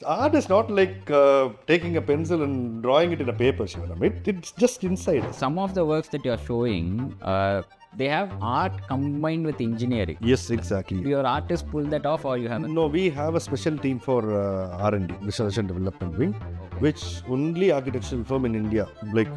Art is not like taking a pencil and drawing it in a paper, Shivanam. It's just inside us. Some of the works that you're showing, they have art combined with engineering. Yes, Do exactly. your artists pull that off, or you have a... No, we have a special team for R&D, Research and Development Wing, which only architectural firm in India, like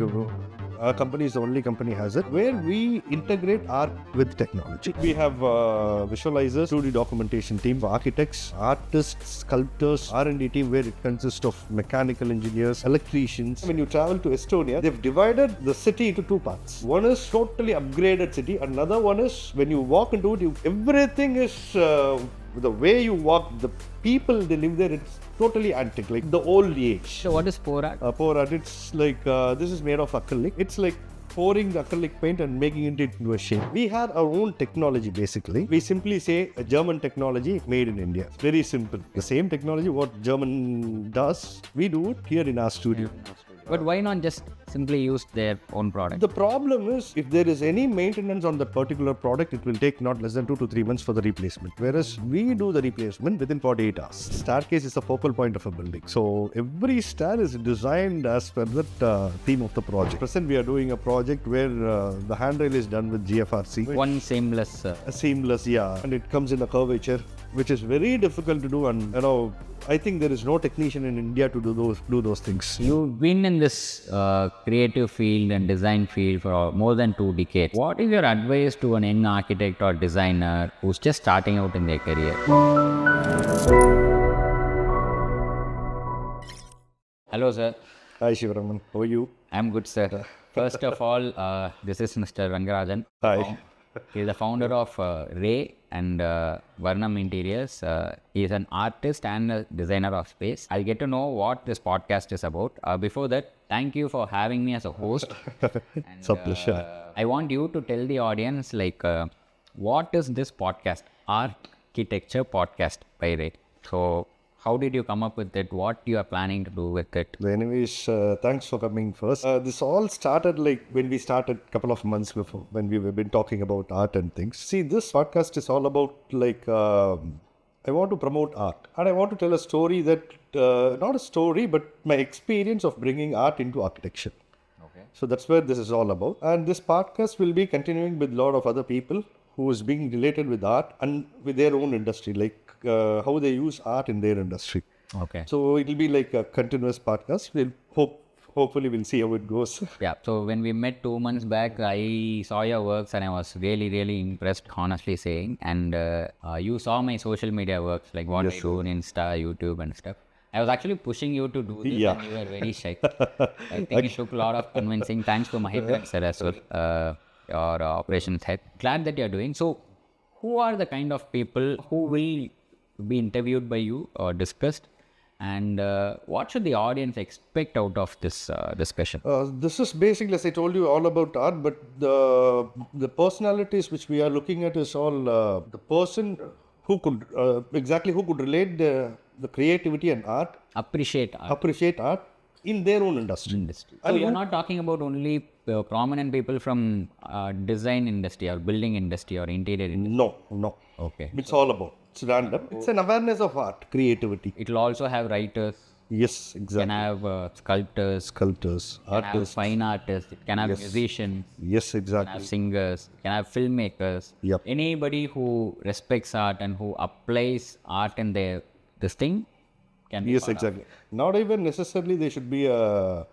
our company is the only company has it, where we integrate art with technology. We have visualizers, 2D documentation team for architects, artists, sculptors, R&D team where it consists of mechanical engineers, electricians. When you travel to Estonia, they've divided the city into two parts. One is totally upgraded city, another one is when you walk into it, everything is the way you walk, the people they live there, it's totally antique, like the old age. So what is pour art? Pour art, it's like this is made of acrylic. It's like pouring the acrylic paint and making it into a shape. We have our own technology basically. We simply say a German technology made in India. It's very simple. The same technology what German does, we do it here in our studio. But why not just simply use their own product? The problem is, if there is any maintenance on that particular product, it will take not less than 2 to 3 months for the replacement. Whereas we do the replacement within 48 hours. Staircase is a focal point of a building. So every stair is designed as per that theme of the project. Present, we are doing a project where the handrail is done with GFRC. One seamless... Seamless, yeah. And it comes in a curvature, which is very difficult to do. And I think there is no technician in India to do those things. You've been in this creative field and design field for more than 2 decades. What is your advice to an young architect or designer who's just starting out in their career? Hello, sir. Hi, Shivaraman. How are you? I'm good, sir. First of all, this is Mr.Rengarajan. Hi. He's the founder of Ray and Varnam Interiors. He is an artist and a designer of space. I'll get to know what this podcast is about. Before that, thank you for having me as a host. It's a pleasure. I want you to tell the audience, what is this podcast? Artchitecture Podcast by Ray. So, how did you come up with it? What you are planning to do with it? Anyways, thanks for coming first. This all started like when we started a couple of months before, when we have been talking about art and things. See, this podcast is all about I want to promote art. And I want to tell a story that, not a story, but my experience of bringing art into architecture. Okay. So that's where this is all about. And this podcast will be continuing with a lot of other people who is being related with art and with their own industry, like how they use art in their industry. Okay. So it will be like a continuous podcast. Hopefully we'll see how it goes. Yeah, so when we met 2 months back, I saw your works and I was really impressed, honestly saying. And you saw my social media works, like what I do on Insta, YouTube and stuff. I was actually pushing you to do this and you were very shy. I think it took a lot of convincing. Thanks to Mahindra sir as well, your operations head. Glad that you're doing. So who are the kind of people who will be interviewed by you or discussed? And what should the audience expect out of this discussion? This is basically, as I told you, all about art, but the personalities which we are looking at is all the person who could relate the creativity and art, Appreciate art. in their own industry. So you're not talking about only prominent people from design industry or building industry or interior industry? No. Okay. It's all about. It's random. It's an awareness of art, creativity. It will also have writers. Yes, exactly. Can have sculptors. Sculptors, Can have artists. fine artists. It can have musicians. Yes, Can exactly. have singers. Can have filmmakers. Yep. Anybody who respects art and who applies art in this thing can be Yes, part of exactly. Not even necessarily they should be a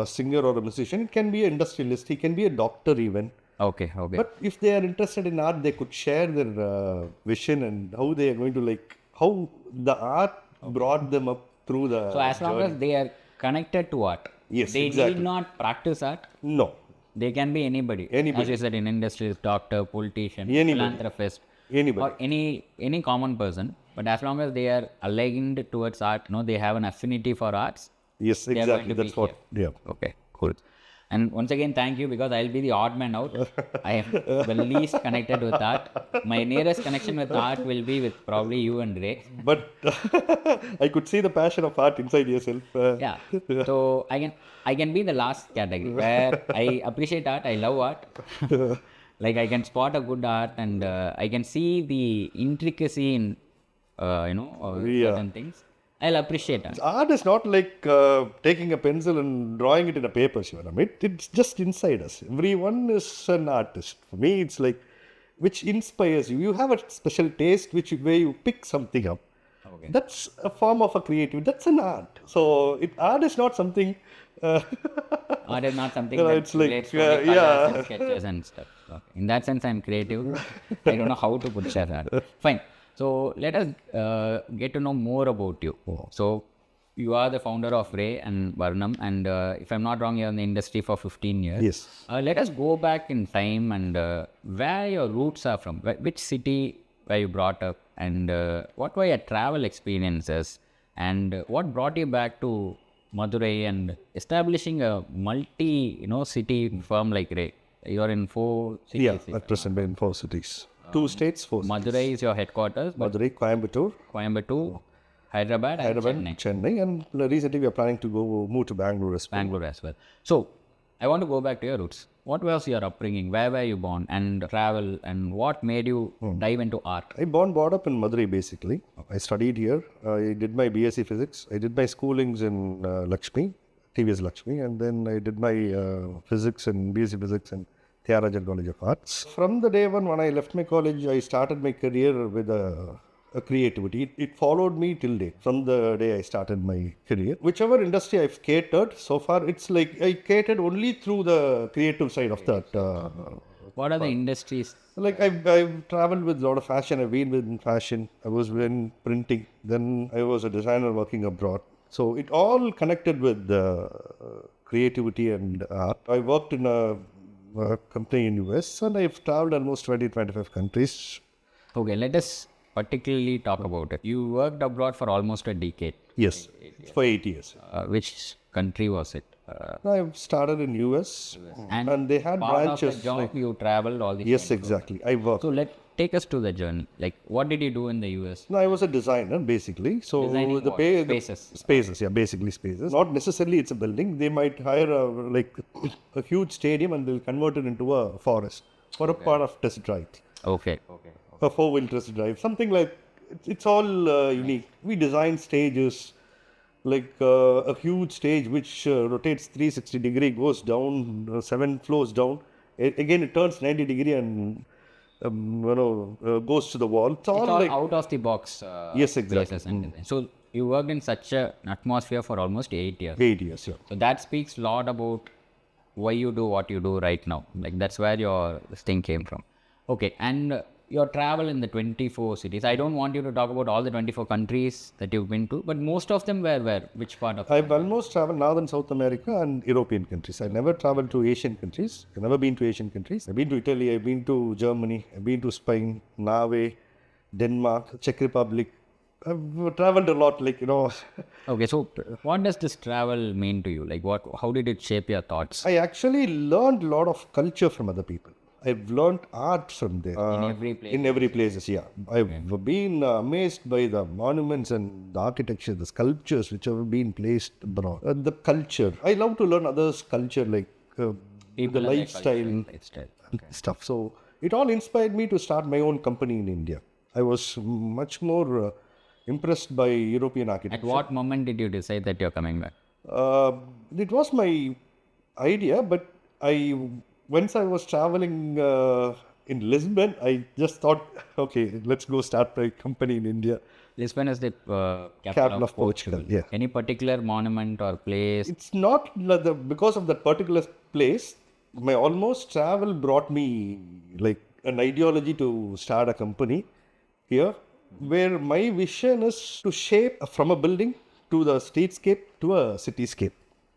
singer or a musician. It can be an industrialist. He can be a doctor even. Okay. But if they are interested in art, they could share their vision and how they are going to how the art brought them up through the So as long as they are connected to art, Yes, they exactly. need not practice art. No. They can be anybody. As you said, an industrialist, doctor, politician, philanthropist, Anybody. or any common person. But as long as they are aligned towards art, they have an affinity for arts. Yes, They are going exactly. to be That's what. Yeah. Okay, cool. And once again, thank you, because I'll be the odd man out. I am the least connected with art. My nearest connection with art will be with probably you and Ray. But I could see the passion of art inside yourself. Yeah. So I can be the last category where I appreciate art, I love art. Like I can spot a good art and I can see the intricacy in certain things. I'll appreciate that. Art is not like taking a pencil and drawing it in a paper, Shivaram. It's just inside us. Everyone is an artist. For me, it's like which inspires you. You have a special taste where you pick something up. Okay. That's a form of a creativity. That's an art. So art is not something. Art is not something You know, that it's like, relates to the colors and sketches and stuff. Okay. In that sense, I'm creative. I don't know how to put that. Fine. So let us get to know more about you. So you are the founder of Ray and Varnam, and if I'm not wrong, you're in the industry for 15 years. Yes. Let us go back in time and where your roots are from. Which city were you brought up, and what were your travel experiences, and what brought you back to Madurai and establishing a city firm like Ray? You're in 4 cities. Yeah, at present we're in 4 cities. 2 states, 4 cities. Madurai is your headquarters, but Madurai, Coimbatore, Hyderabad, and Chennai, and recently we are planning to move to Bangalore as well. Bangalore as well. So, I want to go back to your roots. What was your upbringing? Where were you born? And travel? And what made you dive into art? I brought up in Madurai basically. I studied here. I did my BSc Physics. I did my schoolings in Lakshmi, TVS Lakshmi, and then I did my Physics and BSc Physics in Thiarajan College of Arts. From the day when I left my college, I started my career with a creativity. It followed me till date. From the day I started my career, whichever industry I've catered so far, it's like I catered only through the creative side of that. What are the industries? Like I've traveled with a lot of fashion. I've been in fashion. I was in printing. Then I was a designer working abroad. So it all connected with creativity and art. I worked in a company in US, and I've traveled almost 20-25 countries. Okay, let us particularly talk about it. You worked abroad for almost a decade. Yes, for 8 years. Which country was it? I've started in US, and they had part branches. Of the job, you traveled all these. Yes, exactly. I worked. So take us to the journey. Like, what did you do in the US? No, I was a designer basically. So Designing the what? Spaces. Spaces, yeah, basically spaces. Not necessarily it's a building. They might hire a huge stadium and they'll convert it into a forest for a part of test drive. Okay. A 4-wheel test drive, something like it's all unique. We design stages, like a huge stage which rotates 360 degree, goes down 7 floors down. Again, it turns 90 degree and goes to the wall. It's all like out of the box. Yes, exactly. Places and design. So you worked in such an atmosphere for almost 8 years. 8 years, yeah. So that speaks a lot about why you do what you do right now. Like that's where this thing came from. Okay, and your travel in the 24 cities. I don't want you to talk about all the 24 countries that you've been to, but most of them were where? Which part of? I've almost traveled North and South America and European countries. I never traveled to Asian countries. I've never been to Asian countries. I've been to Italy, I've been to Germany, I've been to Spain, Norway, Denmark, Czech Republic. I've traveled a lot, Okay, so what does this travel mean to you? Like how did it shape your thoughts? I actually learned a lot of culture from other people. I've learned art from there. In every place? In every place, yeah. I've been amazed by the monuments and the architecture, the sculptures which have been placed abroad. The culture. I love to learn others' culture, like the lifestyle stuff. So it all inspired me to start my own company in India. I was much more impressed by European architecture. At what moment did you decide that you're coming back? It was my idea, but once I was traveling in Lisbon, I just thought, okay, let's go start my company in India. Lisbon is the Capital of Portugal. Yeah. Any particular monument or place? It's not because of that particular place. My almost travel brought me like an ideology to start a company here, where my vision is to shape from a building to the streetscape to a cityscape.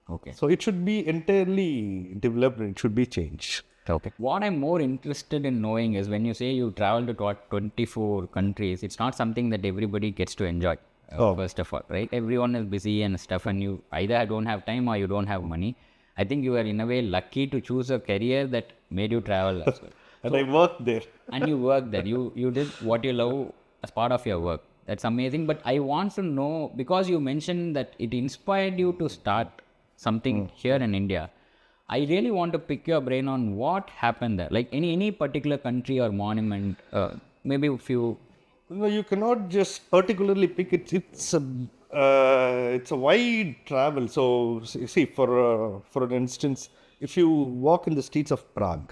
Okay. So it should be entirely developed and it should be changed. Okay. What I'm more interested in knowing is when you say you travel to 24 countries, it's not something that everybody gets to enjoy. First of all, right? Everyone is busy and stuff, and you either don't have time or you don't have money. I think you are in a way lucky to choose a career that made you travel as well. And I worked there. And you worked there. You did what you love as part of your work. That's amazing. But I want to know, because you mentioned that it inspired you to start something here in India. I really want to pick your brain on what happened there. Like any particular country or monument, maybe a few. No, you cannot just particularly pick it. It's It's a wide travel. So see, for an instance, if you walk in the streets of Prague,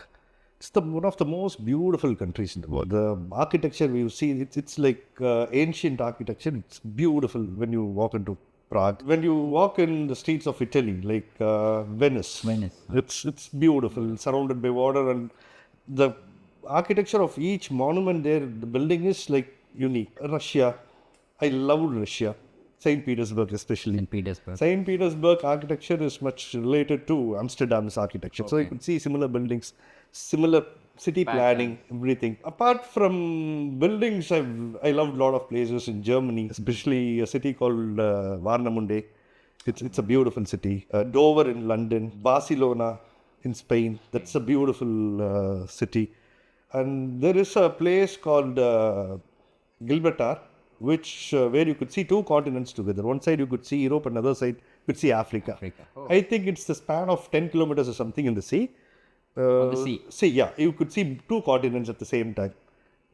it's one of the most beautiful countries in the world. The architecture you see, it's like ancient architecture. It's beautiful when you walk into Prague. When you walk in the streets of Italy, like Venice, it's beautiful, surrounded by water, and the architecture of each monument there, the building is like unique. Russia, I love Russia. St. Petersburg, especially. In Petersburg. St. Petersburg architecture is much related to Amsterdam's architecture. So you could see similar buildings, similar city planning, everything. Apart from buildings, I loved a lot of places in Germany, especially a city called Warnemünde. It's a beautiful city. Dover in London, Barcelona in Spain. That's a beautiful city. And there is a place called Gibraltar, which where you could see two continents together. One side you could see Europe, another side you could see Africa. I think it's the span of 10 kilometers or something in the sea. On the sea. See, yeah, you could see two continents at the same time.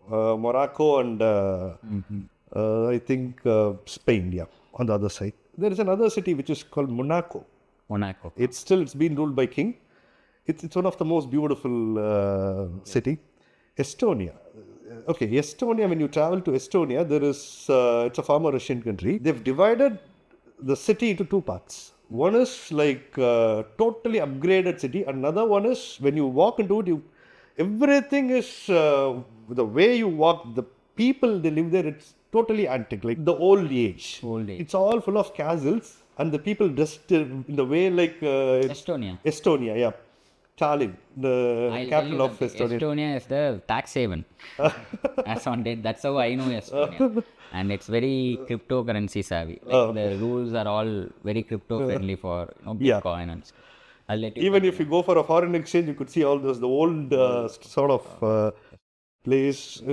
Morocco and I think Spain, yeah, on the other side. There is another city which is called Monaco. Monaco. It's been ruled by king. It's one of the most beautiful city. Estonia. Okay, Estonia, when you travel to Estonia, there is, it's a former Russian country. They've divided the city into two parts. One is like totally upgraded city. Another one is when you walk into it, everything is, the way you walk, the people they live there, it's totally antique, like the old age. It's all full of castles and the people dressed in the way like... Estonia, yeah. Tallinn, the capital of Estonia. Estonia is the tax haven. That's how I know Estonia. And it's very cryptocurrency savvy. Like the rules are all very crypto friendly for Bitcoin and stuff. I'll let you Even if you go for a foreign exchange, you could see all those, the old sort of place.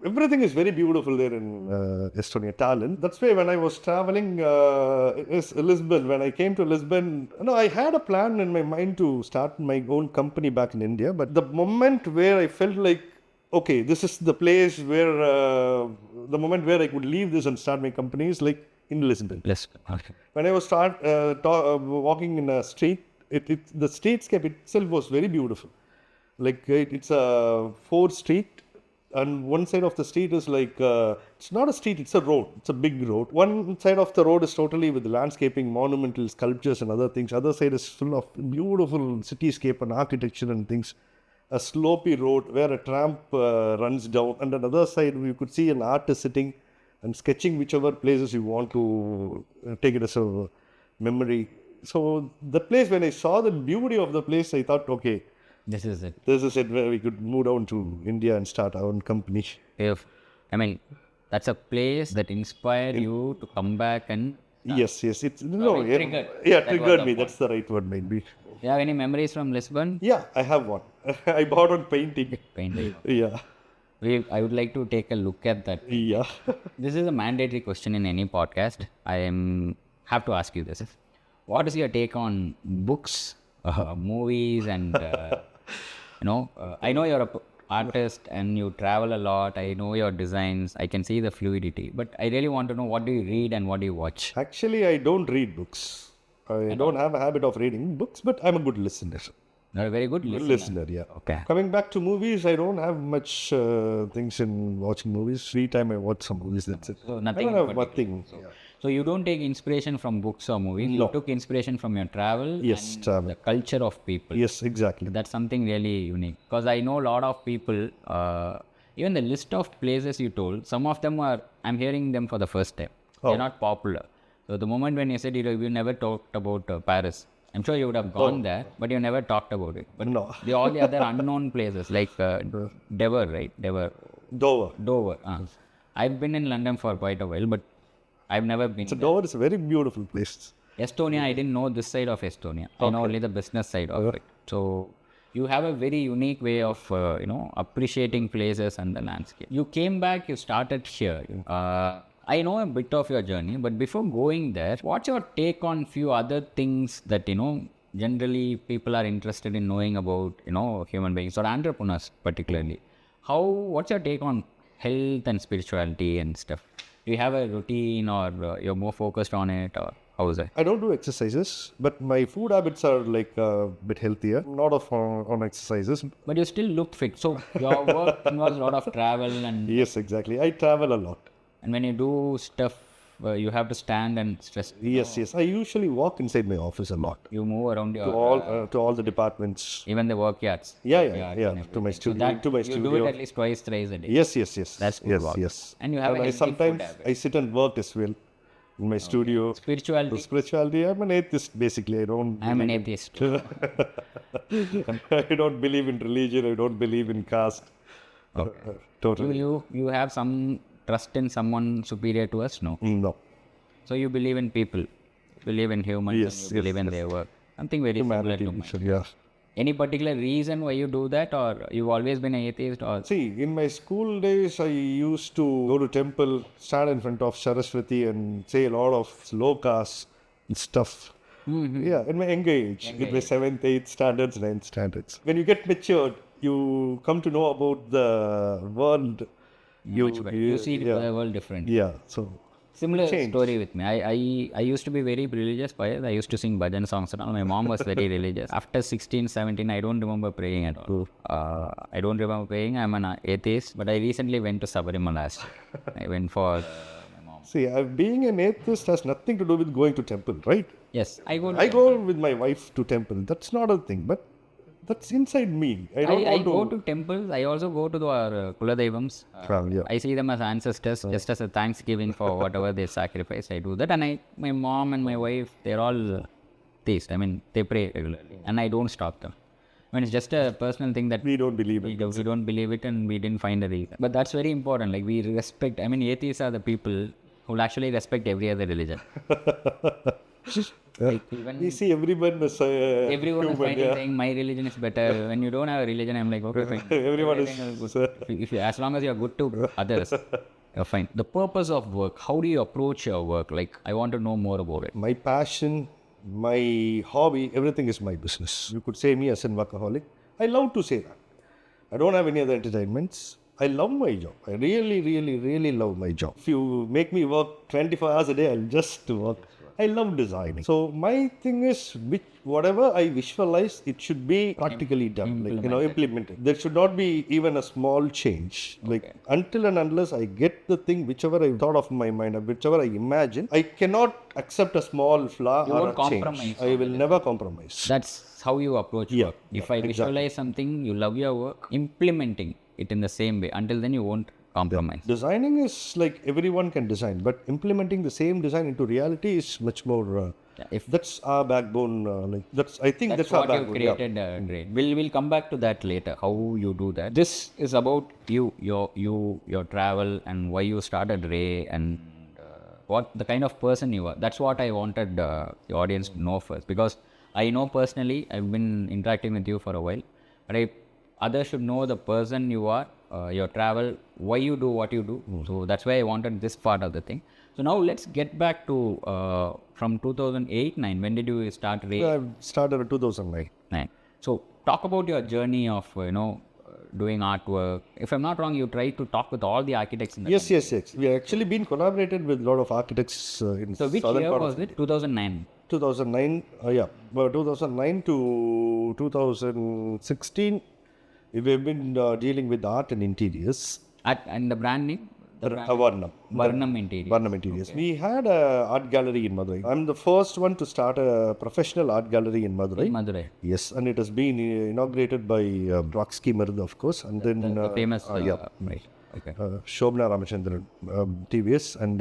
Everything is very beautiful there in Estonia, Tallinn. That's why when I was traveling Lisbon, when I came to Lisbon, I had a plan in my mind to start my own company back in India. But the moment where I felt like, okay, this is the place where, the moment where I could leave this and start my company is like in Lisbon. Okay. When I was walking in a street, the streetscape itself was very beautiful. Like it's a 4 street, and one side of the street is like, it's not a street, it's a road. It's a big road. One side of the road is totally with landscaping, monumental sculptures and other things. Other side is full of beautiful cityscape and architecture and things. A slopey road where a tramp runs down, and on the other side you could see an artist sitting and sketching whichever places you want to take it as a memory. So the place, when I saw the beauty of the place, I thought, okay, this is it. This is it, where we could move down to India and start our own company. That's a place that inspired you to come back and... Yes. Triggered me. That's the right word, maybe. You have any memories from Lisbon? Yeah, I have one. I bought on painting. Yeah. I would like to take a look at that. Yeah. This is a mandatory question in any podcast. Have to ask you this. What is your take on books, movies, and I know you're an artist and you travel a lot. I know your designs. I can see the fluidity. But I really want to know, what do you read and what do you watch? Actually, I don't read books. I don't have a habit of reading books, but I'm a good listener. You're a very good listener. Yeah. Okay. Coming back to movies, I don't have much things in watching movies. Free time, I watch some movies. That's it. So nothing. I don't have nothing. So you don't take inspiration from books or movies. No. You took inspiration from your travel. Yes, and travel. The culture of people. Yes, exactly. That's something really unique. Because I know a lot of people, even the list of places you told, some of them I'm hearing them for the first time. They're not popular. So the moment when you said you never talked about Paris, I'm sure you would have gone there, but you never talked about it. But no. All the other unknown places like Dover, right? Dover. I've been in London for quite a while, but I've never been there. Dover is a very beautiful place. Estonia, I didn't know this side of Estonia. I know only the business side of it. So you have a very unique way of, appreciating places and the landscape. You came back, you started here. I know a bit of your journey, but before going there, what's your take on few other things that, generally people are interested in knowing about, human beings or entrepreneurs particularly? What's your take on health and spirituality and stuff? Do you have a routine, or you're more focused on it, or how is it? I don't do exercises, but my food habits are like a bit healthier. Not of on exercises. But you still look fit. So your work involves a lot of travel, Yes, exactly. I travel a lot. and when you do stuff, you have to stand and stress. Yes. I usually walk inside my office a lot You move around your to all the departments. even the work yards. Yeah. and To my everything. So studio. that To my you do studio. it at least twice, thrice a day. Yes. That's good work. Yes. And you have a I healthy food sometimes habit. I sit and work as well in my studio. Spirituality. Spirituality. I'm an atheist basically. I'm an atheist. I don't believe in religion. I don't believe in caste. Totally. You have some trust in someone superior to us? No. No. So you believe in people, believe in humans, Yes, and you believe in their work. Something very similar to mine. Yeah. Any particular reason why you do that, or you've always been an atheist, or See, in my school days, I used to go to temple, stand in front of Saraswati and say a lot of slokas and stuff. Yeah, in my younger age, in my 7th, 8th standards, 9th standards. When you get matured, you come to know about the world. you see the world different. Yeah, so Similar story with me. I used to be very religious, but I used to sing bhajan songs and all. My mom was very religious. After 16, 17, I don't remember praying at all. I don't remember praying. I'm an atheist, but I recently went to Sabarimala. I went for my mom. see, being an atheist has nothing to do with going to temple, right? Yes, I go. I go with my wife to temple. That's not a thing, but that's inside me. I don't I want go to temples. I also go to our Kuladevams. travel. Yeah. I see them as ancestors, just as a thanksgiving for whatever they sacrifice. I do that, and my mom and my wife, they're all theists. I mean, they pray regularly, and I don't stop them. I mean, it's just a personal thing that We don't believe we it. don't believe it, and we didn't find a reason. But that's very important. Like, we respect. I mean, atheists are the people who actually respect every other religion. Like, even We see everyone as everyone is human, fighting, saying my religion is better. When you don't have a religion, I'm like, okay, fine. Everyone Everything is good. If you, as long as you're good to others, you're fine. The purpose of work. How do you approach your work? Like, I want to know more about it. my passion, my hobby, everything is my business. You could say me as a workaholic. I love to say that. I don't have any other entertainments. I love my job. I really love my job. If you make me work 24 hours a day, I'll just work. I love designing. So my thing is, whatever I visualize, it should be practically done, implemented. There should not be even a small change. Like until and unless I get the thing, whichever I thought of in my mind, or whichever I imagine, I cannot accept a small flaw You or won't a change. compromise I will never compromise. That's how you approach work. If I visualize something, you love your work, implementing it in the same way. Until then, you won't compromise. Designing is like everyone can design, but implementing the same design into reality is much more. If That's our backbone. I think that's our what you've backbone. Yeah. created, great. We'll come back to that later. How you do that. This is about you, your travel, and why you started Ray, and what the kind of person you are. That's what I wanted the audience to know first, because I know personally I've been interacting with you for a while, but others should know the person you are, your travel, why you do what you do. So that's why I wanted this part of the thing. So now let's get back to from 2008-9. When did you start Ray? I started in 2009. 9. So talk about your journey of doing artwork. If I'm not wrong, you try to talk with all the architects in the country. Yes. We actually been collaborated with a lot of architects in So which southern year part was of it? 2009. 2009. But 2009 to 2016, we've been dealing with art and interiors. And the brand name? Varnam. Varnam Interior. Varnam Interiors. We had an art gallery in Madurai. I'm the first one to start a professional art gallery in Madurai. Madurai. Yes, and it has been inaugurated by Roxky Marud, of course, and then The famous. Right. Okay. Shobna Ramachandran, TVS, and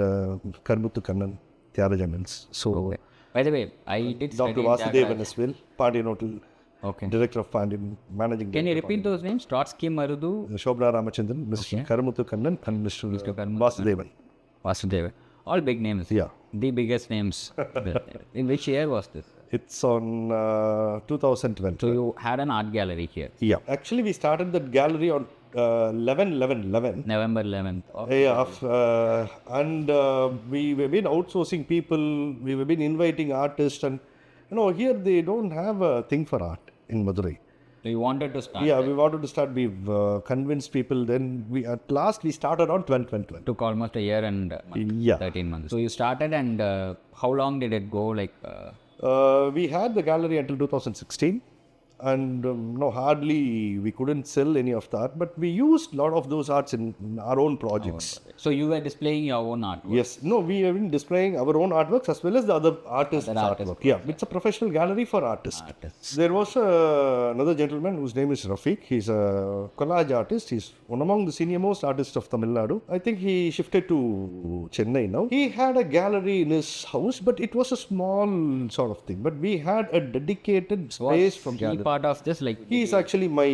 Karmuthu Kannan, Tyagaraja Mills. So, Okay. By the way, I did Dr. study in Vasudevan Tyagaraja. as well, Pandian Hotel, Okay. Director of Pandian, Managing Can you Director. repeat those names? Trotsky Marudu, Shobna Ramachandran, Mr. Karmuthu Kannan, and Mr. Karmuthu Vasudevan. Vasudeva. All big names. Yeah. The biggest names. In which year was this? It's on 2012. So you had an art gallery here. Yeah. Actually, we started that gallery on 11/11/11. November 11th. And we have been outsourcing people. We have been inviting artists, and here they don't have a thing for art in Madurai. So you wanted to start. Yeah, we wanted to start. We've convinced people. Then at last we started on 12. Took almost a year and Yeah. 13 months. So you started, and how long did it go? Like, We had the gallery until 2016, and no, hardly we couldn't sell any of the art, but we used a lot of those arts in our own projects. so you were displaying your own artwork. Yes, no, we have been displaying our own artworks as well as the other artists' artwork. Yeah, it's a professional gallery for artists. There was another gentleman whose name is Rafiq. He's a collage artist. He's one among the senior most artists of Tamil Nadu. I think he shifted to Chennai now. He had a gallery in his house, but it was a small sort of thing. But we had a dedicated space from He part of this, like, He is actually my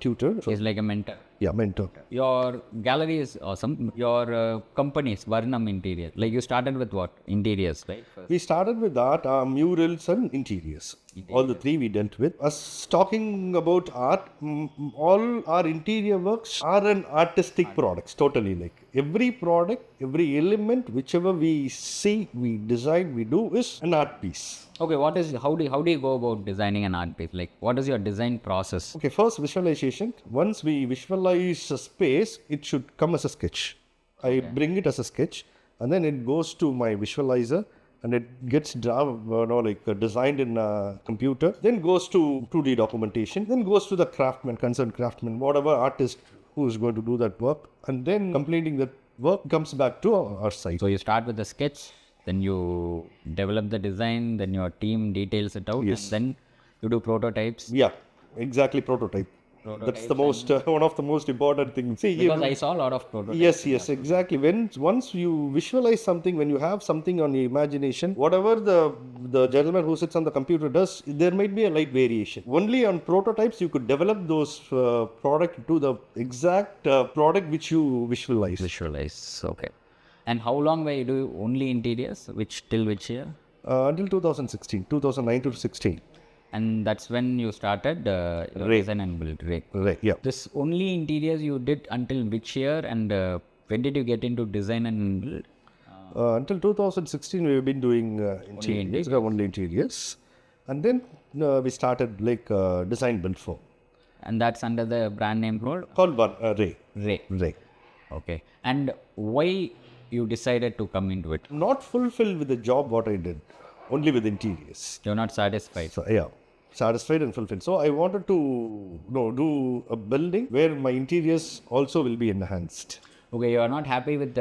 tutor. he's like a mentor. Yeah, mentor. Your gallery is awesome. Your company is Varnam Interior. Like, you started with what? Interiors, right? We started with art, murals and interiors. All the three we dealt with. Us talking about art, all our interior works are an artistic products, totally. Like every product, every element, whichever we see, we design, we do is an art piece. Okay, how do you go about designing an art piece? Like, what is your design process? Okay, first visualization. Once we visualize a space, it should come as a sketch. I bring it as a sketch, and then it goes to my visualizer, and it gets designed in a computer. Then goes to 2D documentation. Then goes to the craftsman, concerned craftsman, whatever artist who is going to do that work, and then completing that work comes back to our site. So you start with the sketch, then you develop the design, then your team details it out, and then you do prototypes. Yeah, exactly, prototype. That's the most one of the most important things. See, Because I saw a lot of prototypes. yes, exactly. Once you visualize something, when you have something on your imagination, whatever the gentleman who sits on the computer does, there might be a light variation. Only on prototypes you could develop those product to the exact product which you visualize. Visualize, okay. And how long were you doing only interiors? Till which year? Until 2016, 2009 to 16. And that's when you started design and build, right? Right, yeah. This only interiors you did until which year, and when did you get into design and build? Until 2016, we've been doing only interiors. And then we started design build form. And that's under the brand name Called Ray. Ray. Okay. And why you decided to come into it? Not fulfilled with the job what I did, only with interiors. You're not satisfied. So, yeah, satisfied and fulfilled. So I wanted to do a building where my interiors also will be enhanced. Okay, you are not happy with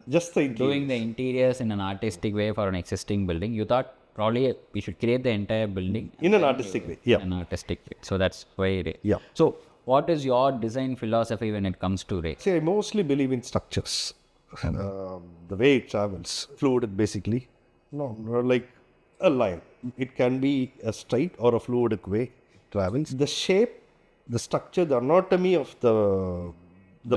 just the interiors. Doing the interiors in an artistic way for an existing building. You thought probably we should create the entire building in an artistic way. Yeah. An artistic way. So that's why Ray. Yeah. So what is your design philosophy when it comes to Ray? See, I mostly believe in structures. The way it travels, fluid basically. No, like a line. It can be a straight or a fluidic way it travels. The shape, the structure, the anatomy of the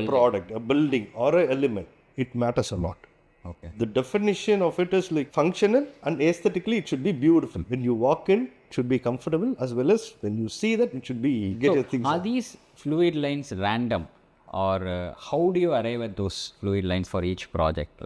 product, a building or an element, it matters a lot. Okay. The definition of it is like functional and aesthetically it should be beautiful. When you walk in, it should be comfortable, as well as when you see that, it should be Are these fluid lines random, or how do you arrive at those fluid lines for each project?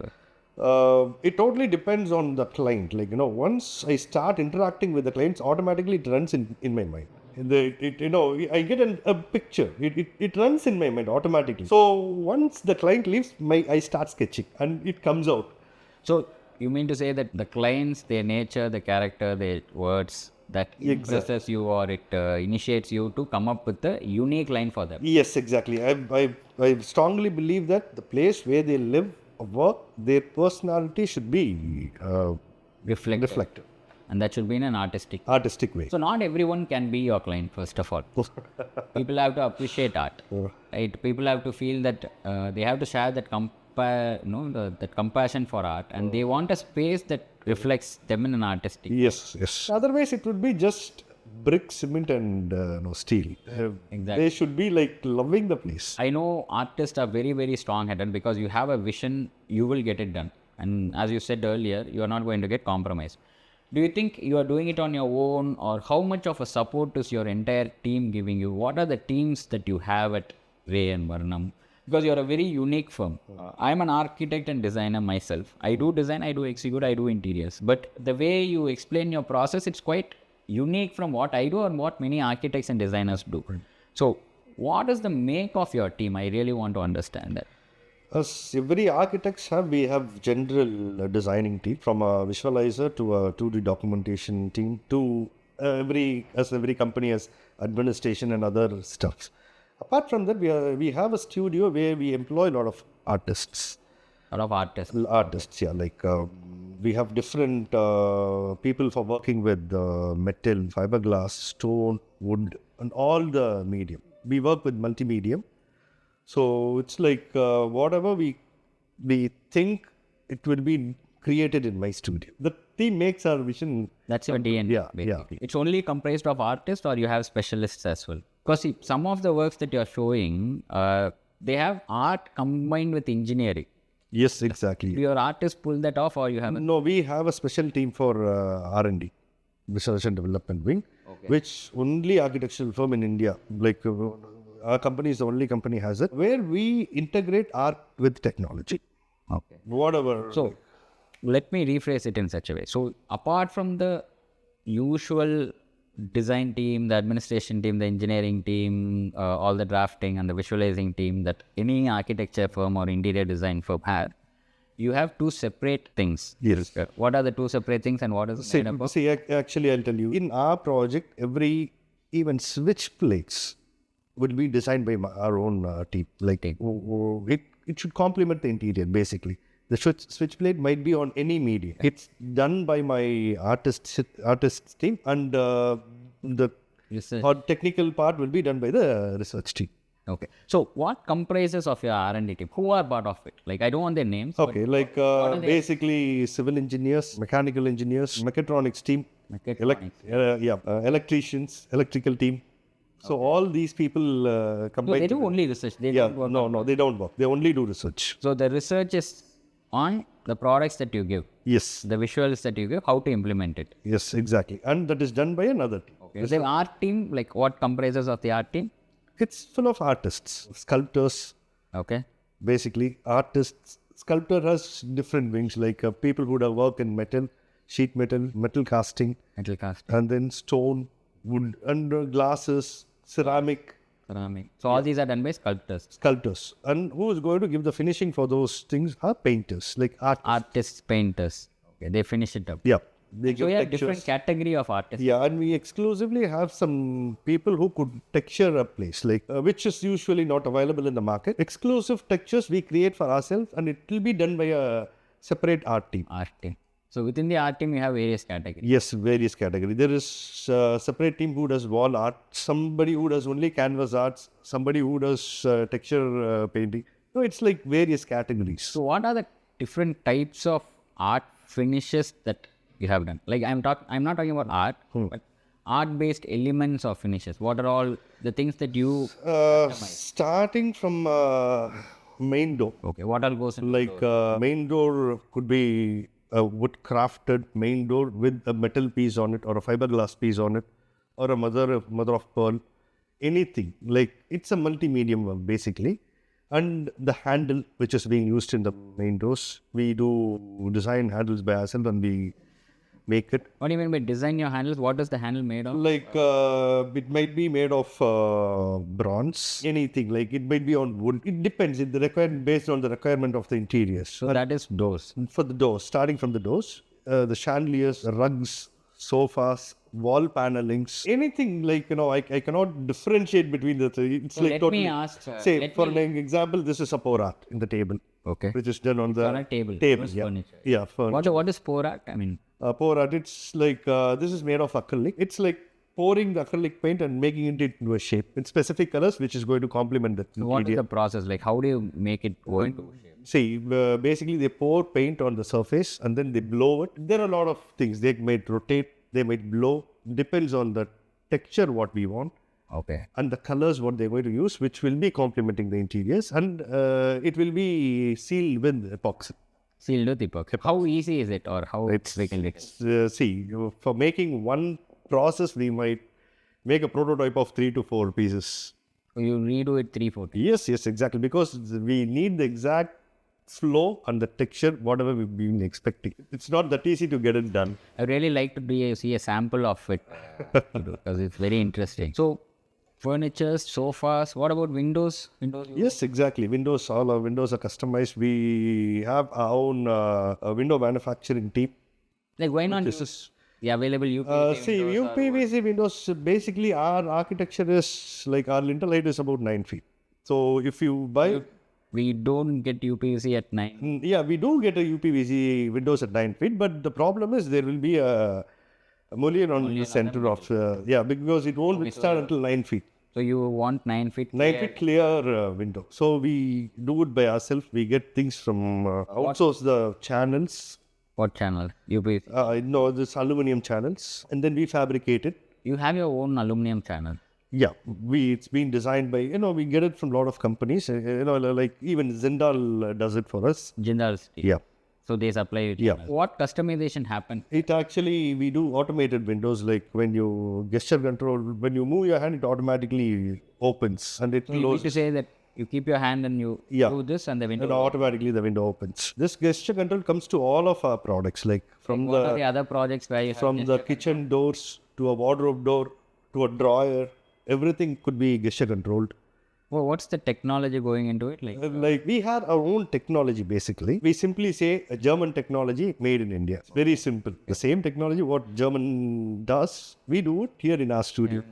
It totally depends on the client. Once I start interacting with the clients, automatically it runs in my mind. I get a picture. It runs in my mind automatically. So once the client leaves, I start sketching and it comes out. So you mean to say that the clients, their nature, the character, their words, that impresses you, or it initiates you to come up with a unique line for them? Yes, exactly. I strongly believe that the place where they live, work, their personality should be reflected. And that should be in an artistic way. So not everyone can be your client, first of all. People have to appreciate art. Right? People have to feel that they have to share that that compassion for art, and they want a space that reflects them in an artistic way. Yes. Otherwise, it would be just brick, cement, and steel. Exactly. They should be loving the place. I know artists are very, very strong-headed because you have a vision, you will get it done. And as you said earlier, you are not going to get compromised. Do you think you are doing it on your own, or how much of a support is your entire team giving you? What are the teams that you have at Ray and Varnam? Because you are a very unique firm. I am an architect and designer myself. I do design, I do execute, I do interiors. But the way you explain your process, it's quite unique from what I do or what many architects and designers do. So what is the make of your team? I really want to understand that. As every architects have, we have general designing team from a visualizer to a 2D documentation team to every company has administration and other stuff. Apart from that, we have a studio where we employ a lot of artists. A lot of artists. Artists, yeah, like we have different people for working with metal, fiberglass, stone, wood, and all the medium. We work with multi-medium, so it's like whatever we think it will be created in my studio. The team makes our vision. That's your DNA. Yeah, basically. It's only comprised of artists, or you have specialists as well? Because see, some of the works that you're showing, they have art combined with engineering. Yes, exactly. Do your artists pull that off, or you have? No, we have a special team for R&D, research and development wing, which only architectural firm in India, like our company is the only company has it, where we integrate art with technology. Okay. Whatever. So let me rephrase it in such a way. So apart from the usual design team, the administration team, the engineering team, all the drafting and the visualizing team that any architecture firm or interior design firm have, you have two separate things. Yes. What are the two separate things and what is the Actually, I'll tell you. In our project, even switch plates will be designed by our own team. Like it should complement the interior, basically. The switch plate might be on any medium. It's done by my artist team, and the technical part will be done by the research team. Okay. So what comprises of your R&D team? Who are part of it? Like, I don't want their names. Okay, like basically civil engineers, mechanical engineers, mechatronics team, electricians, electrical team. So all these people combine. No, they do only research. They don't work. No, they don't work. They only do research. So the research is on the products that you give. Yes. The visuals that you give, how to implement it. Yes, exactly. And that is done by another team. Okay. So the art team, like what comprises of the art team? It's full of artists, sculptors. Okay. Basically, artists. Sculptor has different wings, like people who have worked in metal, sheet metal, metal casting. Metal casting. And then stone, wood, and glasses, ceramic. So all these are done by sculptors. Sculptors. And who is going to give the finishing for those things are painters, like artists. Artists, painters. Okay, they finish it up. Yeah. So we have different category of artists. Yeah, and we exclusively have some people who could texture a place, like which is usually not available in the market. Exclusive textures we create for ourselves, and it will be done by a separate art team. Art team. So within the art team, you have various categories. Yes, various categories. There is a separate team who does wall art, somebody who does only canvas arts, somebody who does texture painting. So it's like various categories. So what are the different types of art finishes that you have done? Like I'm not talking about art, but art-based elements of finishes. What are all the things that you starting from main door. Okay, what all goes into like main door could be a wood crafted main door with a metal piece on it or a fiberglass piece on it or a mother of pearl, anything. Like it's a multi-medium basically. And the handle which is being used in the main doors, we do design handles by ourselves and we make it. What do you mean by design your handles? What is the handle made of? Like it might be made of bronze, anything. Like it might be on wood. It depends. Based on the requirement of the interiors. So that is doors. For the doors, starting from the doors, the chandeliers, rugs, sofas, wall panelings, anything like, I cannot differentiate between the three. It's so like let totally. me ask. For an example, this is a pour art in the table. Okay. Which is done on the on a table. Yeah. Furniture. Yeah. Furniture. What is pour art? I mean. Pour art, it's like, this is made of acrylic. It's like pouring the acrylic paint and making it into a shape in specific colors, which is going to complement the So what is the process? Like, how do you make it go into shape? See, basically they pour paint on the surface and then they blow it. There are a lot of things. They might rotate, they might blow. Depends on the texture what we want. Okay. And the colors what they're going to use, which will be complementing the interiors. And it will be sealed with epoxy. Sealed with epoxy. How easy is it, or how we can get it? For making one process, we might make a prototype of 3 to 4 pieces. You redo it 3-4 times. Yes, exactly. Because we need the exact flow and the texture, whatever we've been expecting. It's not that easy to get it done. I really like to see a sample of it because it's very interesting. So, furnitures, sofas. What about windows? Yes, exactly. Windows, all our windows are customized. We have our own window manufacturing team. Like, why not use the available UPVC See, windows? UPVC windows, basically our architecture is like our lintel height is about 9 feet. So if you buy, We don't get UPVC at 9. yeah, we do get a UPVC windows at 9 feet, but the problem is there will be a mullion on the center of, because it won't withstand until 9 feet. So, you want 9 feet? 9 feet clear window. So we do it by ourselves. We get things from outsource the channels. What channel? UPVC. No, this aluminum channels, and then we fabricate it. You have your own aluminum channel. Yeah, it's been designed by, we get it from a lot of companies. Like even Zendal does it for us. Jindal Steel. Yeah. So they supply it. Yeah. What customization happened? It actually, we do automated windows, like when you gesture control, when you move your hand, it automatically opens and it You need closes. to say that you keep your hand and you do this and the window. And automatically the window opens. This gesture control comes to all of our products, like from What are the other projects where you from the kitchen doors to a wardrobe door to a drawer, everything could be gesture controlled. Well, what's the technology going into it? Like we have our own technology basically. We simply say a German technology made in India. It's very simple. The same technology what German does, we do it here in our studio.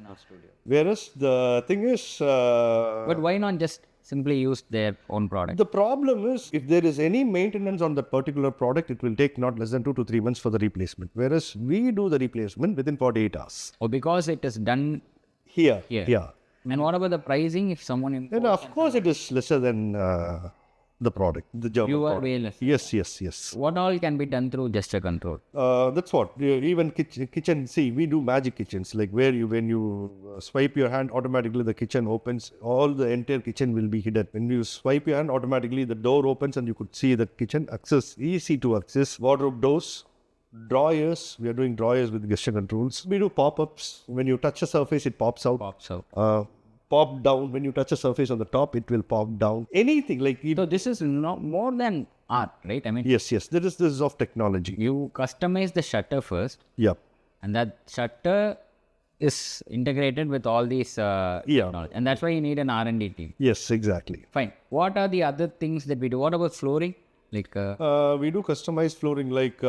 Whereas the thing is, But why not just simply use their own product? the problem is if there is any maintenance on that particular product, it will take not less than 2 to 3 months for the replacement. Whereas we do the replacement within 48 hours. Or because it is done Here. here. Yeah. And what about the pricing if someone imports? And of course it is lesser than the product, the German You are product. way less. Yes. What all can be done through gesture control? That's what. Even kitchen, see, we do magic kitchens, like where when you swipe your hand, automatically the kitchen opens. All the entire kitchen will be hidden. When you swipe your hand, automatically the door opens and you could see the kitchen access, easy to access. Wardrobe doors, drawers. We are doing drawers with gesture controls. We do pop-ups. When you touch a surface, it pops out. Pop down. When you touch a surface on the top, it will pop down. Anything like So this is not more than art, right? I mean, yes. This is of technology. you customize the shutter first, Yeah. and that shutter is integrated with all these technology. And that's why you need an R&D team. Yes, exactly. Fine. What are the other things that we do? What about flooring? Like We do customized flooring like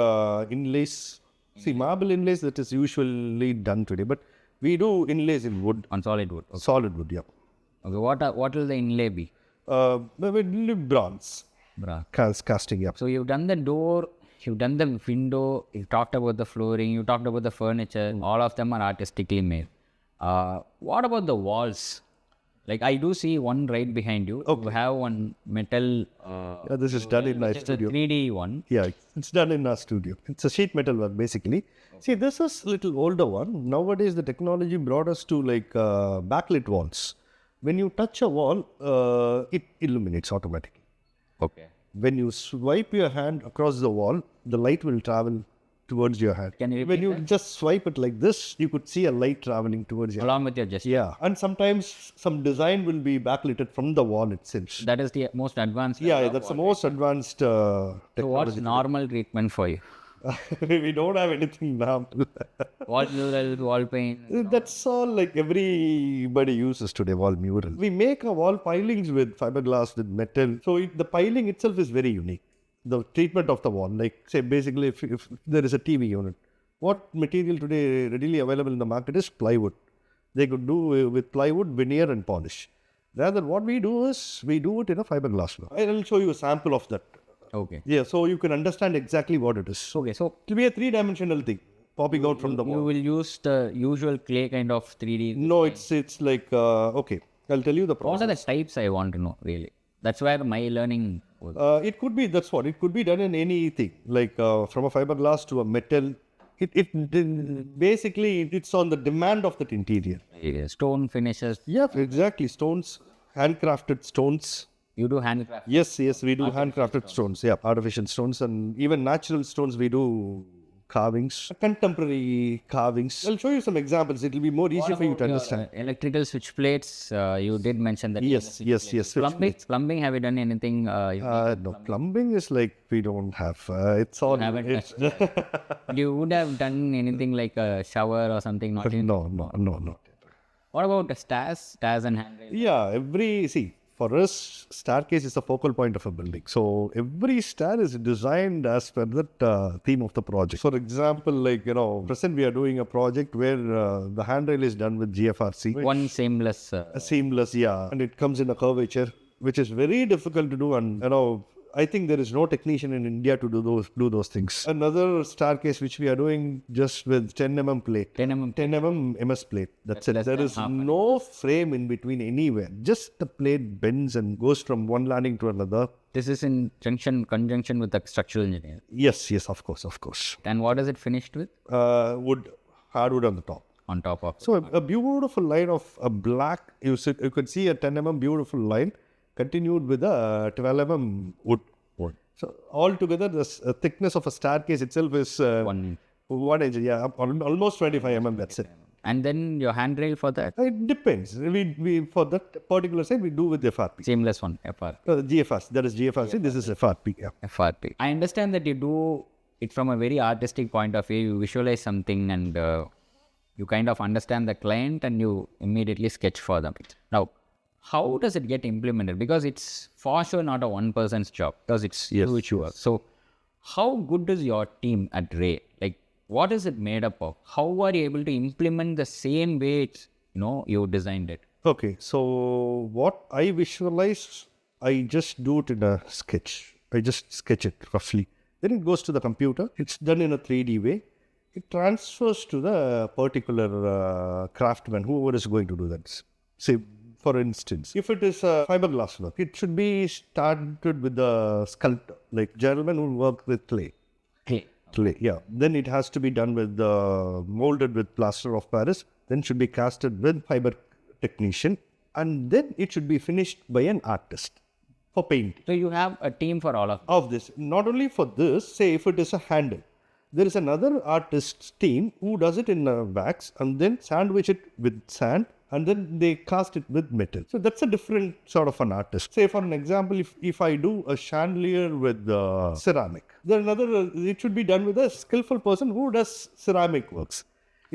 inlays. See, marble inlays that is usually done today, but we do inlays in wood, on solid wood. Okay. solid wood. Yeah. What will the inlay be? Bronze casting. Yeah. So you've done the door, you've done the window, you talked about the flooring, you talked about the furniture. All of them are artistically made. What about the walls? Like I do see one right behind you. Okay. You have one metal. This is done in our It's a studio. 3D one. Yeah, it's done in our studio. It's a sheet metal work basically. See, this is a little older one. Nowadays, the technology brought us to like backlit walls. When you touch a wall, it illuminates automatically. Okay. When you swipe your hand across the wall, the light will travel towards your hand. Can you When repeat you that? just swipe it like this, you could see a light traveling towards your hand. Along with your gesture. Yeah, and sometimes some design will be backlit from the wall itself. That is the most advanced. Yeah, that's the most advanced So what's technology. normal treatment for you? We don't have anything now. Wall mural, wall paint. That's all like everybody uses today, wall mural. We make our wall pilings with fiberglass, with metal. So the piling itself is very unique. The treatment of the wall, like say basically if there is a TV unit, what material today readily available in the market is plywood. They could do with plywood, veneer and polish. Rather what we do is, we do it in a fiberglass. I'll show you a sample of that. Okay. Yeah, so you can understand exactly what it is. Okay, so It will be a three-dimensional thing popping out from the you wall. will use the usual clay kind of 3D. No, it's like, okay, I'll tell you the What process. are the types I want to know, really? That's where my learning was. It could be, that's what, it could be done in anything, like from a fiberglass to a metal. Basically, it's on the demand of that interior. Stone finishes. Yeah, exactly. Stones, handcrafted stones. You do handcraft. Yes, we do handcrafted stones. Yeah, artificial stones and even natural stones we do carvings, contemporary carvings. I'll show you some examples. It will be more easy for you to understand. Electrical switch plates, you did mention that. Yes. Switch plates. Plumbing, have you done anything? No, plumbing is like we don't have. It's all. Haven't touched that. You would have done anything like a shower or something? Not in. No. What about the stairs and handrails? Yeah, for us, staircase is the focal point of a building. So every stair is designed as per the theme of the project. For example, present we are doing a project where the handrail is done with GFRC. One seamless. Seamless, yeah. And it comes in a curvature, which is very difficult to do. And, I think there is no technician in India to do those things. Another staircase which we are doing just with 10 mm plate. 10 mm. MS plate. That's it. There is no frame in between anywhere. Just the plate bends and goes from one landing to another. This is in conjunction with the structural engineer. Yes, of course. And what is it finished with? Hardwood on the top. On top of. So a beautiful line of a black. You could see a 10 mm beautiful line continued with a 12 mm wood. So altogether, the thickness of a staircase itself is 1 inch. Yeah, almost 25 mm. That's it. And then your handrail for that? It depends. We for that particular side we do with FRP. Seamless one, FRP. GFRC. That is GFRC. This is FRP. Yeah. FRP. I understand that you do it from a very artistic point of view. You visualize something and you kind of understand the client and you immediately sketch for them. Now, how does it get implemented? Because it's for sure not a one person's job, because it's huge work. So how good is your team at Ray? Like, what is it made up of? How are you able to implement the same way it's, you designed it? Okay, so what I visualize, I just do it in a sketch. I just sketch it roughly. Then it goes to the computer. It's done in a 3D way. It transfers to the particular craftsman, whoever is going to do that. Say, for instance, if it is a fiberglass work, it should be started with the sculptor, like gentlemen who work with clay. Clay, yeah. Then it has to be done with molded with plaster of Paris. Then should be casted with fiber technician, and then it should be finished by an artist for painting. So you have a team for all of this. Not only for this. Say if it is a handle, there is another artist's team who does it in wax and then sandwich it with sand. And then they cast it with metal. So that's a different sort of an artist. Say for an example, if I do a chandelier with ceramic, then it should be done with a skillful person who does ceramic works.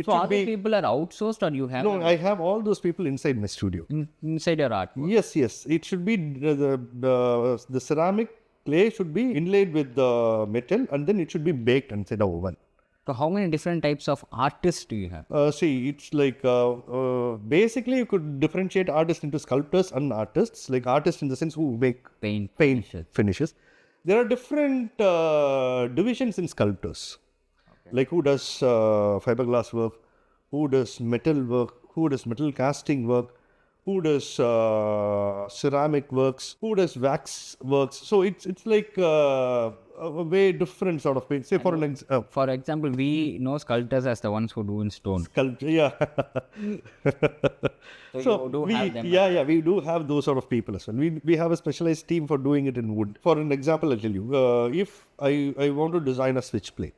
So all the people are outsourced, or you have? No, I have all those people inside my studio. Inside your art work? Yes. It should be the ceramic clay should be inlaid with the metal, and then it should be baked inside the oven. So how many different types of artists do you have? It's like basically you could differentiate artists into sculptors and artists. Like artists in the sense who make paint finishes. There are different divisions in sculptors. Okay. Like who does fiberglass work, who does metal work, who does metal casting work, who does ceramic works, who does wax works. So it's like a way different sort of thing. Say for example, we know sculptors as the ones who do in stone. Sculptor, yeah. So you do have them. Yeah, we do have those sort of people as well. We have a specialized team for doing it in wood. For an example, I'll tell you. If I want to design a switch plate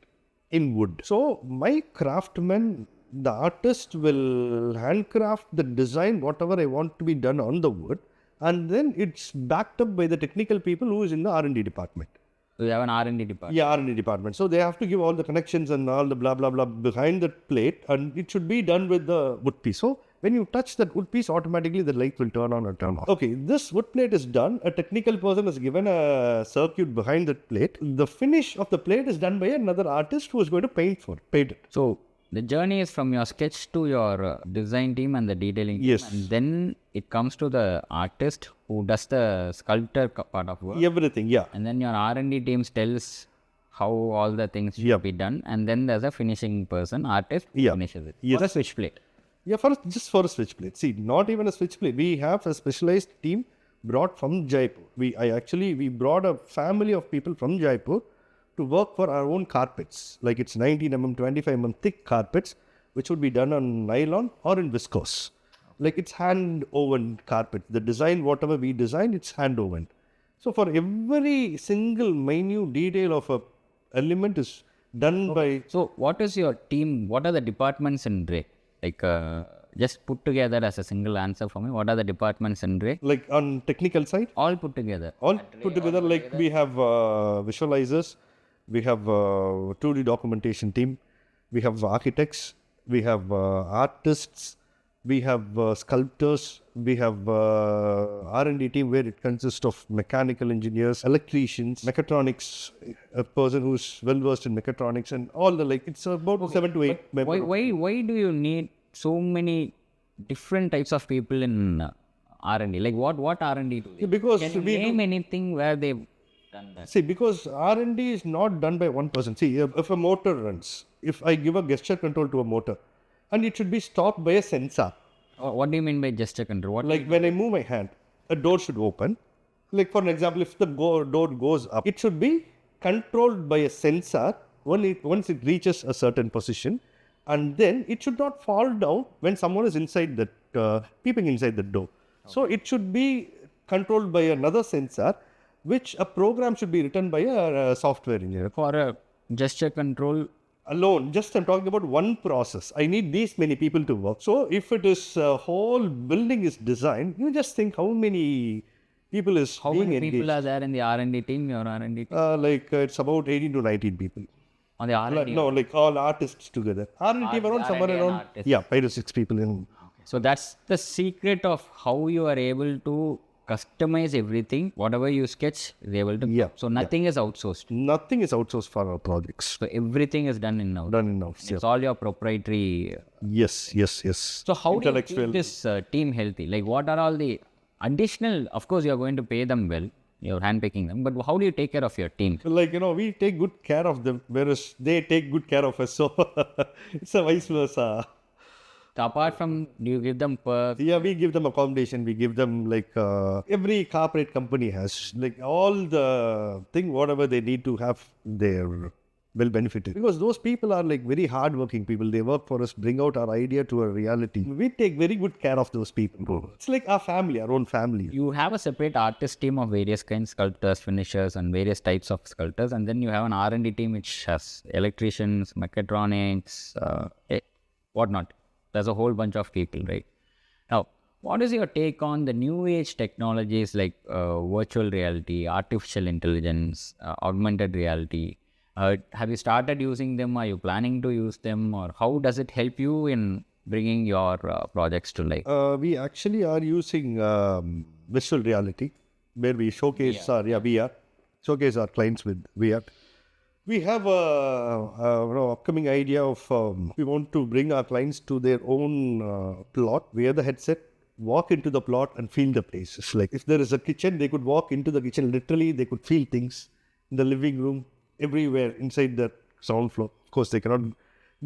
in wood, so my craftsman, the artist will handcraft the design, whatever I want to be done on the wood, and then it's backed up by the technical people who is in the R&D department. So you have an R&D department? Yeah, R&D department. So they have to give all the connections and all the blah, blah, blah behind the plate, and it should be done with the wood piece. So when you touch that wood piece, automatically the light will turn on or turn off. Okay, this wood plate is done. A technical person has given a circuit behind that plate. The finish of the plate is done by another artist who is going to paint it. So the journey is from your sketch to your design team and the detailing team. Yes. And then it comes to the artist who does the sculptor part of work. Everything, yeah. And then your R&D team tells how all the things should be done. And then there's a finishing person, artist, who finishes it. Yes. For a switch plate. Yeah, just for a switch plate. See, not even a switch plate. We have a specialized team brought from Jaipur. We brought a family of people from Jaipur to work for our own carpets. Like it's 19 mm, 25 mm thick carpets, which would be done on nylon or in viscose. Like it's hand woven carpet. The design, whatever we design, it's hand woven. So for every single minute detail of a element is done by... So what is your team? What are the departments in Dre? Like just put together as a single answer for me. What are the departments in Dre? Like on technical side, All put together. all put together, like we have visualizers, we have 2D documentation team, we have architects, we have artists, we have sculptors, we have R&D team where it consists of mechanical engineers, electricians, mechatronics, a person who's well versed in mechatronics, and all the like. It's about 7 to 8 members. Why do you need so many different types of people in R&D? Like what R&D do they do? Because Can you we name anything where they've done that? see, because R&D is not done by one person. See, if a motor runs, if I give a gesture control to a motor, and it should be stopped by a sensor. What do you mean by gesture control? What Like when I move my hand, a door should open. Like for an example, if the door goes up, it should be controlled by a sensor once it reaches a certain position, and then it should not fall down when someone is inside that peeping inside the door. So it should be controlled by another sensor, which a program should be written by a software engineer. for a gesture control? Alone, just I'm talking about one process. I need these many people to work. So if it is a whole building is designed, you just think how many people is How being many engaged. people are there in the R&D team? Your R&D team? Like it's about 18 to 19 people. On the R&D? No, like all artists together. R&D team around somewhere R&D and around artists. 5 to 6 people in. So that's the secret of how you are able to customize everything. Whatever you sketch is able to. Yeah, So nothing is outsourced. Nothing is outsourced for our projects. So everything is done in-house. Done in house. It's all your proprietary. Yes. So how do you keep this team healthy? Like what are all the additional? Of course, you are going to pay them well. You're handpicking them, but how do you take care of your team? Like, we take good care of them, whereas they take good care of us. So it's a vice versa. So apart from, do you give them perks? Yeah, we give them accommodation. We give them like every corporate company has like all the thing, whatever they need to have, they're well benefited. Because those people are like very hardworking people. They work for us, bring out our idea to a reality. We take very good care of those people. It's like our family, our own family. You have a separate artist team of various kinds, sculptors, finishers, and various types of sculptors, and then you have an R&D team which has electricians, mechatronics, whatnot. There's a whole bunch of people, right? Now, what is your take on the new age technologies like virtual reality, artificial intelligence, augmented reality? Have you started using them? Are you planning to use them? Or how does it help you in bringing your projects to life? We actually are using virtual reality where we showcase our VR, showcase our clients with VR. We have a upcoming idea of we want to bring our clients to their own plot, wear the headset, walk into the plot and feel the place. It's like if there is a kitchen, they could walk into the kitchen. Literally, they could feel things in the living room, everywhere inside the ground floor. Of course, they cannot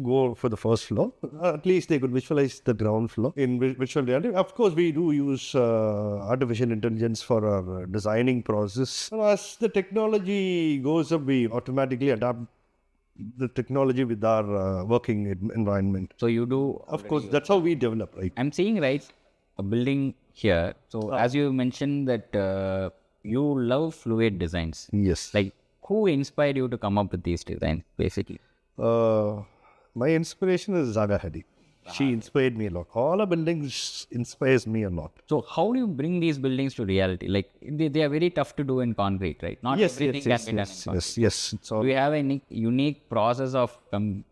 go for the first floor. At least they could visualize the ground floor in virtual reality. Of course, we do use artificial intelligence for our designing process. As the technology goes up, we automatically adapt the technology with our working environment. So you do. Of course, that's how we develop, right? I'm seeing, right, a building here. So as you mentioned that you love fluid designs. Yes. Like who inspired you to come up with these designs, basically? My inspiration is Zaga Hadi. She inspired me a lot. All her buildings inspires me a lot. So how do you bring these buildings to reality? Like they are very tough to do in concrete, right? Not everything can be done in concrete. Yes. It's all Do you have a unique process of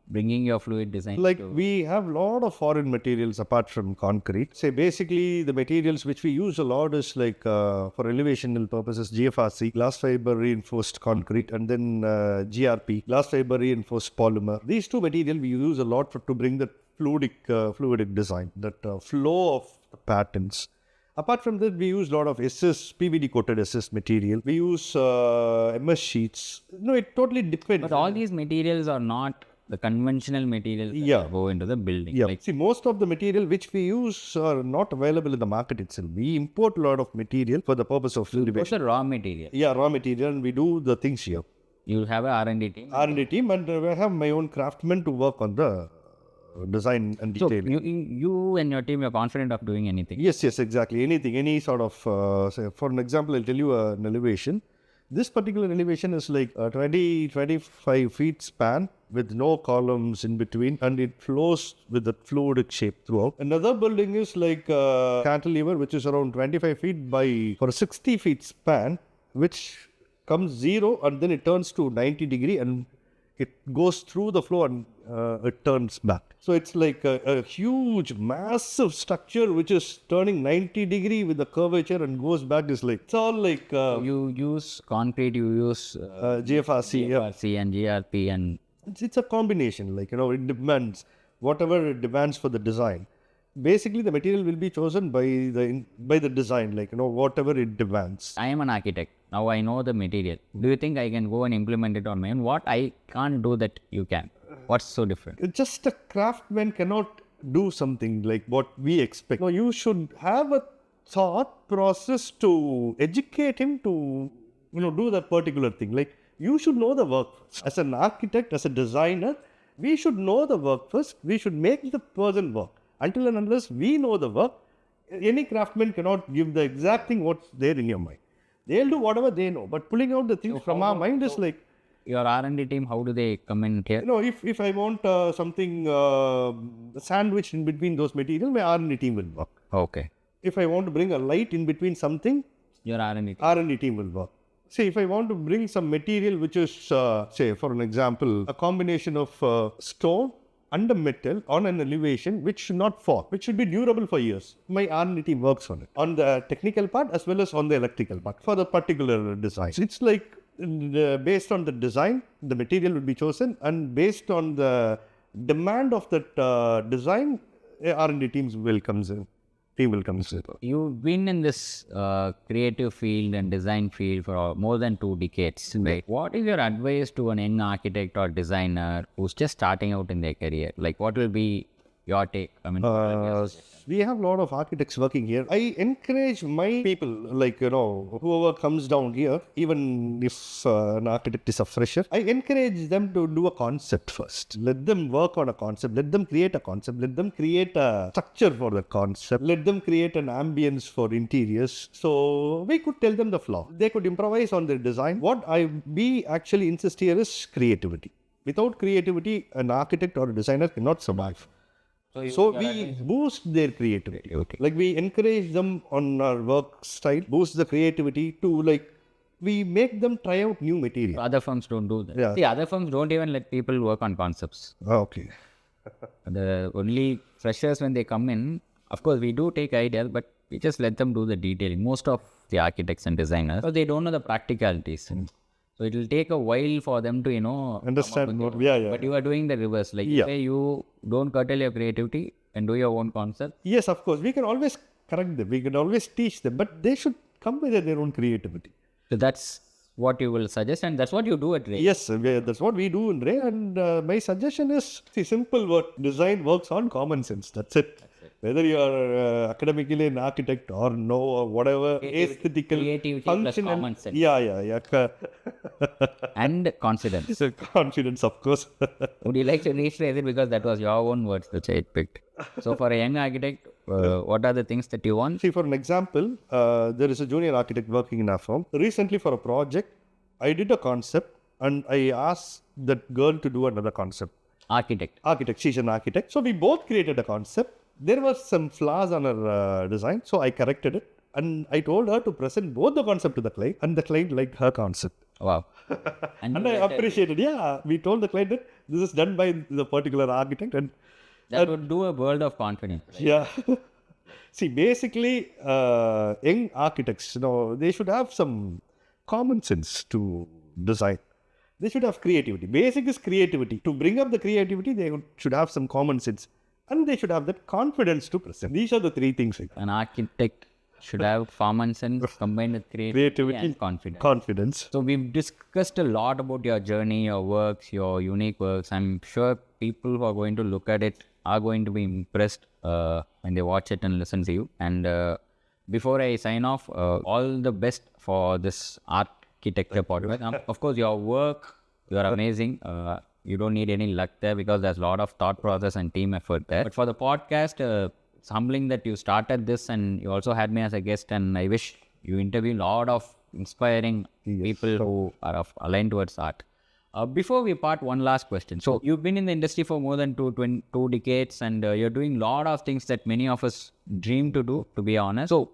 bringing your fluid design? like we have a lot of foreign materials apart from concrete. Say basically the materials which we use a lot is like for elevational purposes, GFRC, glass fiber reinforced concrete, and then GRP, glass fiber reinforced polymer. These two materials we use a lot to bring the fluidic design, that flow of the patterns. Apart from that, we use a lot of SS, PVD coated SS material. We use MS sheets. No, it totally depends. But all these materials are not the conventional materials that go into the building. Yeah. Like, See, most of the material which we use are not available in the market itself. We import a lot of material for the purpose of what's elevation. the raw material? Yeah, raw material, and we do the things here. You have a R&D team. R&D team, and I have my own craftsmen to work on the design and So detailing. you and your team, you're confident of doing anything. Yes, exactly. Anything, any sort of, say, for an example, I'll tell you an elevation. This particular elevation is like 25 feet span with no columns in between, and it flows with a fluidic shape throughout. Another building is like cantilever, which is around 25 feet by for a 60 feet span, which comes zero and then it turns to 90 degree and it goes through the floor and it turns back. So it's like a huge, massive structure which is turning 90 degree with the curvature and goes back. Is like, it's all like You use concrete, you use GFRC. Yeah. GFRC and GRP, and It's a combination, like, it demands whatever it demands for the design. Basically, the material will be chosen by the design, like, whatever it demands. I am an architect. Now I know the material. Do you think I can go and implement it on my own? What I can't do that you can? What's so different? It's just a craftsman cannot do something like what we expect. No, you should have a thought process to educate him to, do that particular thing. Like, you should know the work first. As an architect, as a designer, we should know the work first. We should make the person work. Until and unless we know the work, any craftsman cannot give the exact thing what's there in your mind. They'll do whatever they know, but pulling out the things from our mind is like, Your R&D team, how do they come in here? if I want something sandwiched in between those materials, my R&D team will work. Okay. If I want to bring a light in between something, Your R&D team. R&D team will work. See, if I want to bring some material which is, say, for an example, a combination of stone and a metal on an elevation which should not fall, which should be durable for years, my R&D team works on it, on the technical part as well as on the electrical part for the particular design. So it's like based on the design, the material will be chosen, and based on the demand of that design, R&D teams will come in. You've been in this creative field and design field for more than 2 decades, right? What is your advice to an young architect or designer who's just starting out in their career? Like, what will be your take? I mean, we have a lot of architects working here. I encourage my people, like, whoever comes down here, even if an architect is a fresher, I encourage them to do a concept first. Let them work on a concept. Let them create a concept. Let them create a structure for the concept. Let them create an ambience for interiors. So we could tell them the flaw. They could improvise on their design. What we actually insist here is creativity. Without creativity, an architect or a designer cannot survive. So we boost their creativity. Like, we encourage them on our work style, boost the creativity to, like, we make them try out new material. Other firms don't do that. Yeah. See, other firms don't even let people work on concepts. Okay. The only freshers, when they come in, of course, we do take ideas, but we just let them do the detailing. Most of the architects and designers, so they don't know the practicalities. So it will take a while for them to, Understand what, But you are doing the reverse. Like, say you don't curtail your creativity and do your own concept. Yes, of course. We can always correct them. We can always teach them, but they should come with their own creativity. So that's what you will suggest, and that's what you do at Ray. Yes, that's what we do in Ray. And my suggestion is, simple word, design works on common sense. That's it. Whether you are academically an architect or no, or whatever, aesthetical, creativity functional. plus common sense. Yeah. And confidence. Confidence, of course. Would you like to rephrase it, because that was your own words which I picked? So for a young architect, what are the things that you want? See, for an example, there is a junior architect working in our firm. Recently, for a project, I did a concept and I asked that girl to do another concept. Architect. She's an architect. So we both created a concept. There were some flaws on her design, so I corrected it. And I told her to present both the concept to the client, and the client liked her concept. Wow. And I appreciated. Yeah, we told the client that this is done by the particular architect, and that would do a world of confidence. Right? Yeah. See, basically, young architects, they should have some common sense to design. They should have creativity. Basic is creativity. To bring up the creativity, they should have some common sense. And they should have that confidence to present. These are the 3 things. An architect should have common sense combined with creativity and confidence. So we've discussed a lot about your journey, your works, your unique works. I'm sure people who are going to look at it are going to be impressed when they watch it and listen to you. And before I sign off, all the best for this architecture podcast. Of course, your work, you are amazing. You don't need any luck there, because there's a lot of thought process and team effort there. But for the podcast, it's humbling that you started this and you also had me as a guest, and I wish you interview a lot of inspiring people who are aligned towards art. Before we part, one last question. So you've been in the industry for more than two decades, and you're doing a lot of things that many of us dream to do, to be honest. So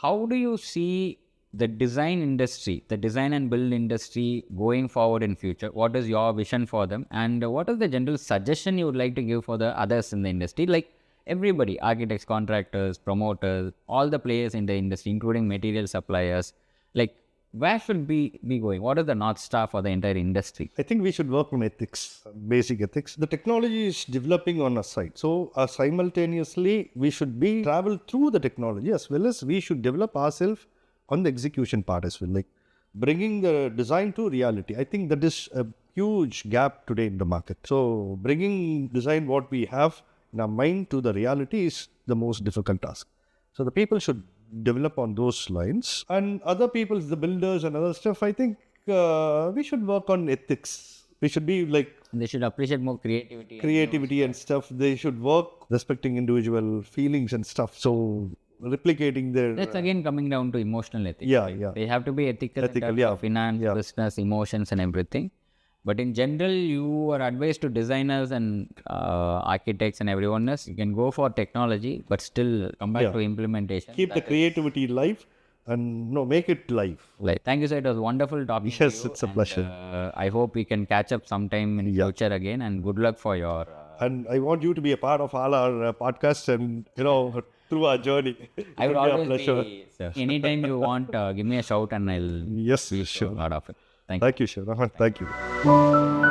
how do you see the design industry, the design and build industry going forward in future? What is your vision for them? And what is the general suggestion you would like to give for the others in the industry? Like everybody, architects, contractors, promoters, all the players in the industry, including material suppliers, like where should we be going? What is the North Star for the entire industry? I think we should work on ethics, basic ethics. The technology is developing on our side. So simultaneously, we should be travel through the technology as well as we should develop ourselves on the execution part as well. Like bringing the design to reality. I think that is a huge gap today in the market. So bringing design what we have in our mind to the reality is the most difficult task. So the people should develop on those lines, and other people, the builders and other stuff, I think we should work on ethics. We should be like, They should appreciate more creativity. and stuff. They should work respecting individual feelings and stuff. So replicating their That's again coming down to emotional ethics. yeah. They have to be ethical in terms yeah. of finance, business, emotions and everything. But in general, you are advised to designers and architects and everyone else, you can go for technology, but still come back to implementation. Keep the creativity live and make it live. Like, thank you, sir. It was wonderful talking to you. Yes, it's a pleasure. I hope we can catch up sometime in future again, and good luck for your... And I want you to be a part of all our podcasts and, through our journey. I would It be a always pleasure. be... Anytime you want, give me a shout and I'll Yes, be sure. part of it. Thank you. Thank you, Shiv. Thank you.